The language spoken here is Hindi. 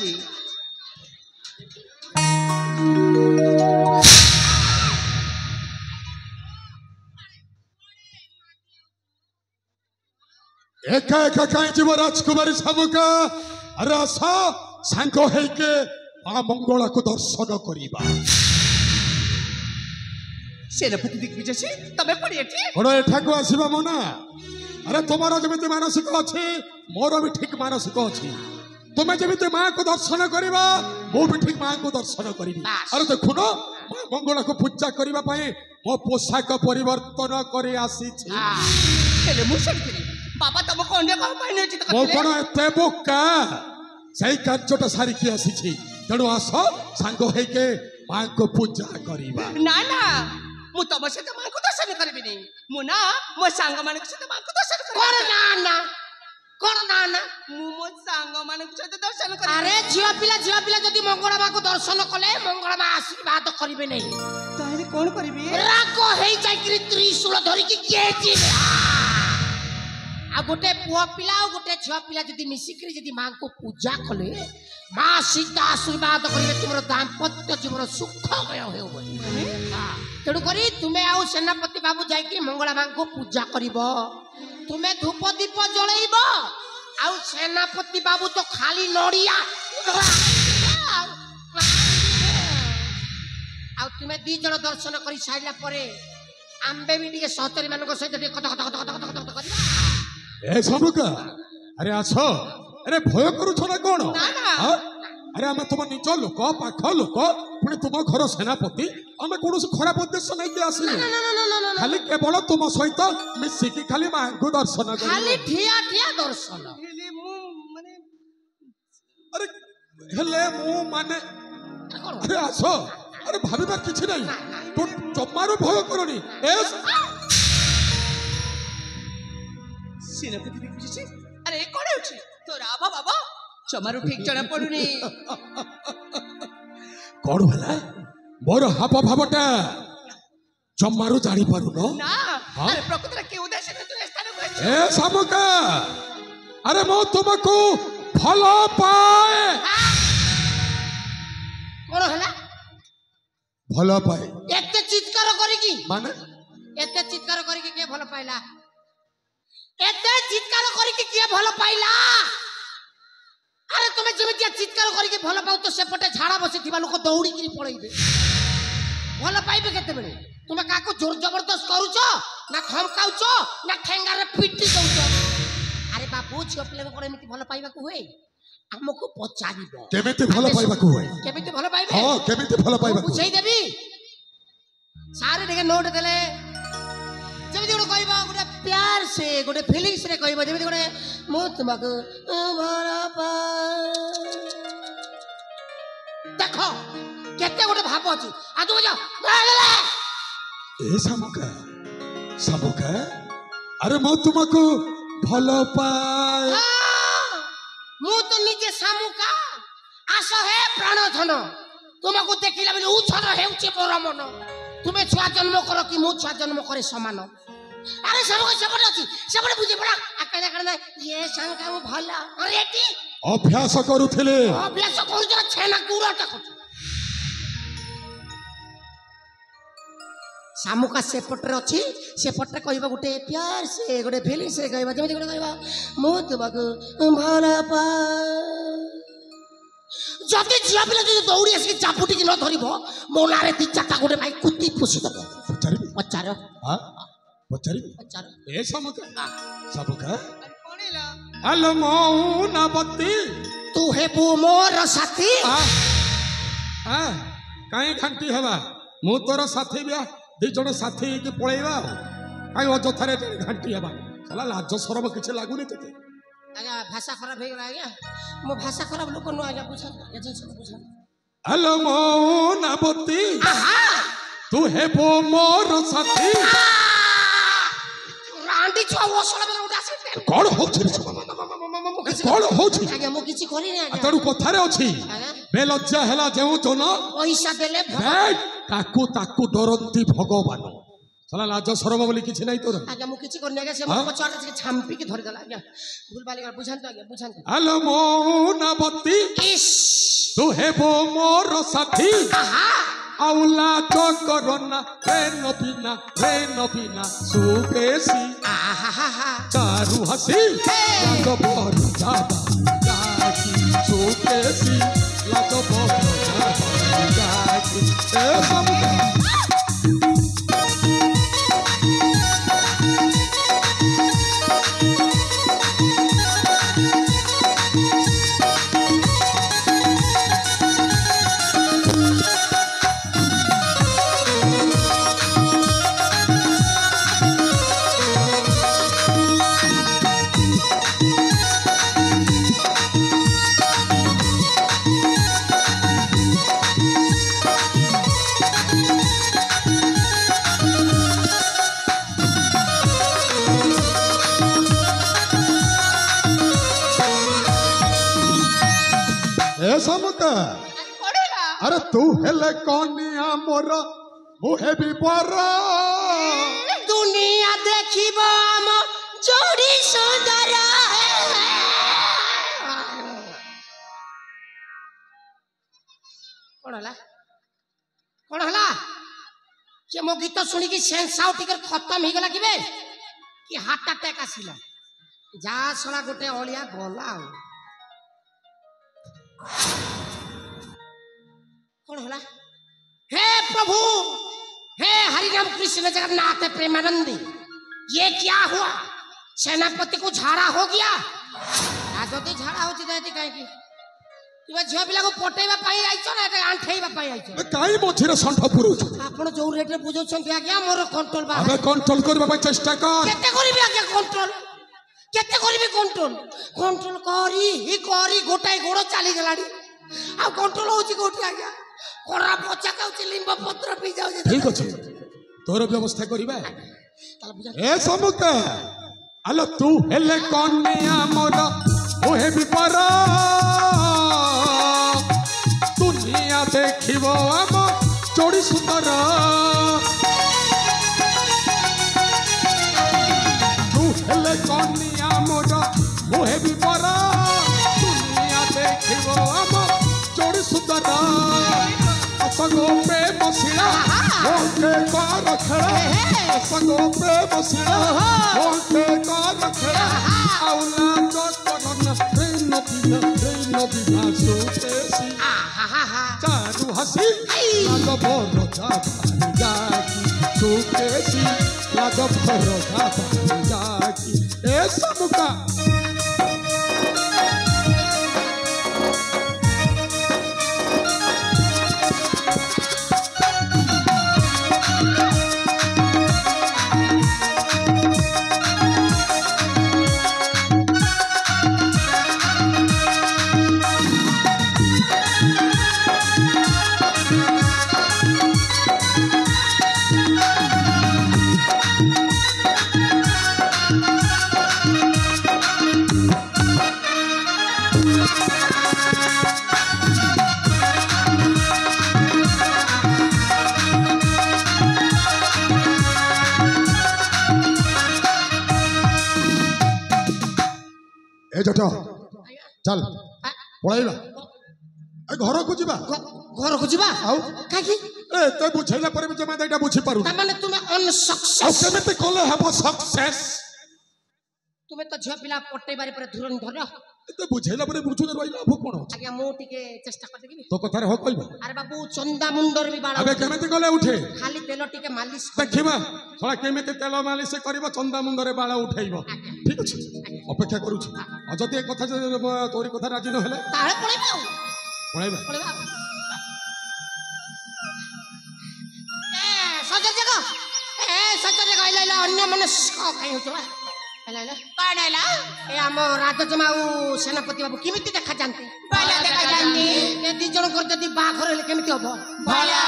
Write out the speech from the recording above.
ଅଛି एका एका कहीं जीव राजकुमारी शामुका अरे आस सांग होके मां मंगला को दर्शन करिबा सेनापति दिग्विजय जी तमे पड़ी एठी बड़ एठाको आसीबा मना अरे तुम्हारा जमिति मानसिक अच्छी मोर भी ठीक मानसिक अच्छी तुम्हें जमिति मां को दर्शन करिबा मो भी ठीक मां को दर्शन करिबी अरे देखुन मां मंगला को पूजा करिबा पई मो पोशाक परिवर्तन करी आसी छी हेले मु सकिनी बाबा तुमको अन्य कह पाइ नै चित मो कोन एते बोका सही कार्यटा सारी की आसी छी तेणु आस सांग होके मां को पूजा करिबा ना ना मु तम से मां को दर्शन करबिनी मु ना मो सांग मान के साथ मां को दर्शन करबिनी कोन ना ना मु मो सांग मान के साथ दर्शन करबिनी अरे झियो पिला जदी मंगला मां को दर्शन कले मंगला मां आशीर्वाद करिवे नै ताहले कोन करबी राग हेई जाई त्रिशूल धरि की के जी आ गोटे पुआ पिला और गोटे झियो पिला जदी मिसिकरी जदी मां को पूजा कले मां सीता आशीर्वाद करिवे तुमरो दाम्पत्य जीवन सुखमय हेउ बोली तेणु करी तुम्हें आउ सेनापति बाबू जाइए मंगला मां को पूजा करिब तुम्हें धूप दीप जलैब आउ सेनापति बाबू तो खाली नड़िया आउ तुम्हें दी जण दर्शन कर साइला परे आंबे भी टिके सहचरी मान सहित कथ कथ कथ कथ कथ कथ करिबा ए शामुका अरे आस अरे भय करू ना कौन अरे आम तुम निज लोक पाख लोक पुणी तुम घर सेनापति आम कौन खराब उद्देश्य नहीं कि आसिलु खाली केवल तुम सहित मिसिकी खाली मां को दर्शन खाली ठिया ठिया दर्शन हेले मु माने अरे हेले मु माने अरे आस अरे भाबिबार किछि नहीं तो जमारो भय करनी ए सेनापति दिग्विजय जी अरे कोन होछि तो राभा बाबा चमारो ठीक जणा पडुनी कौन होला मोर हाप भावटा जमारो जानी पारुन ना अरे प्रकृति के उद्देश्य में तू स्थान को ए शामुका अरे मो तुमको भलो पाए कोन होला भलो पाए एते चित्कार करी की माने एते चित्कार करी की के भलो पाइला एते चित्कार करी की के भलो पाइला अरे तुम्हें जमितिया चित्कार करी भल पाऊ तो सेपटे झाड़ा बसी लोक दौड़ी पलैबे भल पाइबे केते बेले तुम्हें काको जोर जबरदस्त करूच ना धमकाउच ना ठेंगा रे पिटी दउच अरे बाबू छियो पिले को एमिति भल पाइबा को होय हमको पचारिबो केमिति भल पाइबा को होय केमिति भल पाइबे हां केमिति भल पाइबा को बुझाई देबी सारे देखे नोट देले जमिति गोटे कहबा गोटे प्यार से गोटे फीलिंग्स रे कहबा जमिति गोटे मु तुमको भल पाए देखो केते गोटे भाव अछि आ तू जा ए शामुका शामुका अरे मो तुमको भल पाए मु तो निजे शामुका आस हे प्राणधन तुमको देखिला बेले उछन हेउचे मोर मन तुम्हें छुआ जन्म करो कि मु छुआ जन्म करे समान अरे शामुका सेपटे अछि सेपटे बुझे पड़ा आकले करना ये संगा मु भला अरे एटी अभ्यास करूथिले अभ्यास करू जरा छेना गुराटा कर शामुका सेपटे अछि सेपटे कहबा गुटे प्यार से गुटे फीलिंग से कहबा जेमि गुटे कहबा मु तुमको भला पाए जति जिया पिला जति दौड़ी आसी चापुटी कि न धरिबो मो नारे ती चाटा गुटे भाई कुत्ती फुसी दबो पचार हां पचार ए शामुका शामुका हेलो मौनावती तू हे बो मोर साथी काई घंटी हवा मु तोर साथी बिया दी जण साथी के पळेबा काई अजथारे घंटी हवा साला लाज शरम किछ लागुनी तते आजा भाषा खराब हे गला आज्ञा मो भाषा खराब लोक न आज्ञा पूछा एजेंसी पूछा हेलो मौनावती तू हे बो मोर साथी रांडी छुआ ओसला बेला उडा से कोन होछि कोन होछि आज्ञा मो किछि करी नै आज्ञा तडू कथारे अछि बेलज्जा हेला जेउ जन पैसा देले काकू ताकू डरंती भगवान साला लाज सरम बोली किछि नहीं तोर आज्ञा मु किछि करने आज्ञा से मो पछाड़ से छाम्पी के धरि देला आज्ञा भूल बाली बुझान आज्ञा बुझान हेलो मौनवती इस तू हेबो मोर साथी आहा आउला तो करना रे नबीना सुकेसी आहा चारू हसी लाजो बोर जाबा जाकी सुकेसी लाजो बोर जाबा जाकी ए सब समका अरे तू हेले कनिया मोर मुहे भी पर दुनिया देखिबो हम जोड़ी सुंदर कौन हला के मो गीत सुनी कि सेंस आउट टिकर खत्म ही गला किबे कि हार्ट अटैक आसिला जा सला गोटे ओलिया गला कौन होला हे प्रभु हे हरिनाम कृष्ण जगन्नाथ प्रेमानंदी ये क्या हुआ सेनापति को झाड़ा हो गया आजोती झाड़ा होची जायती काहे की तुबे झियो पिला को पटेबा पाई आइछो ना एटा आंठेइबा पाई आइछो काई मोछिर संठ पुरुष आपण जो रेट रे बुझौछन आज्ञा मोर कंट्रोल बा अबे कंट्रोल करबा ପାଇଁ चेष्टा कर केते करबी आज्ञा कंट्रोल केते करबी कंट्रोल करी गोटाई गोड़ चली गलाडी आ कंट्रोल होची गोटी आज्ञा कोरा पोचा काउची लिंब पत्र पी जाउ ठीक अछि तोर व्यवस्था करबा ए समुक आलो तू हेले कन्या मोर ओहे भी पर दुनिया देखिबो हम चोड़ी सुंदर तू हेले कन्या मोर ओहे भी पर दुनिया देखिबो हम चोड़ी सुंदर असगो प्रेम शिला ओके कर खेला असगो प्रेम शिला ओके कर खेला आउला तो करन प्रेम बिना सुकेसी चारू हसी लागो बोरो जाकी सुकेसी लागो बोरो जाकी ए समुका जटा चल पळाइबा ए घर को जीवा आउ काकी ए ते बुझैला पर भी जमा एटा बुझी पारु त माने तुमे अनसक्सेस आ केते कोले हबो सक्सेस तुमे तो झियो पिला पट्टे बारी पर धुरन धर ते बुझैला पर बुझु न रहिला अब कोन आज्ञा मो टिके चेष्टा कर देबी तो कथारे हो कइबो अरे बाबू चंदा मुंडर भी बाड़ा अबे केमेते कोले उठे खाली तेल टिके मालिश देखिबा थोड़ा केमेते तेल मालिश करबो चंदा मुंडरे बाळा उठैबो ठीक अछि अपेक्षा करू छी आ जति एक कथा तोरी कथा राजी न हेले ताळे पळेबा पळाइबा सजर जगह आइला अन्य मनुष्य काई होतो आइला काड आइला ए हम राजजमाऊ सेनापति बाबू केमिति देखा जानते बाला देखा जानते ए दी जण कर जदी बाघर हेले केमिति हबो बाला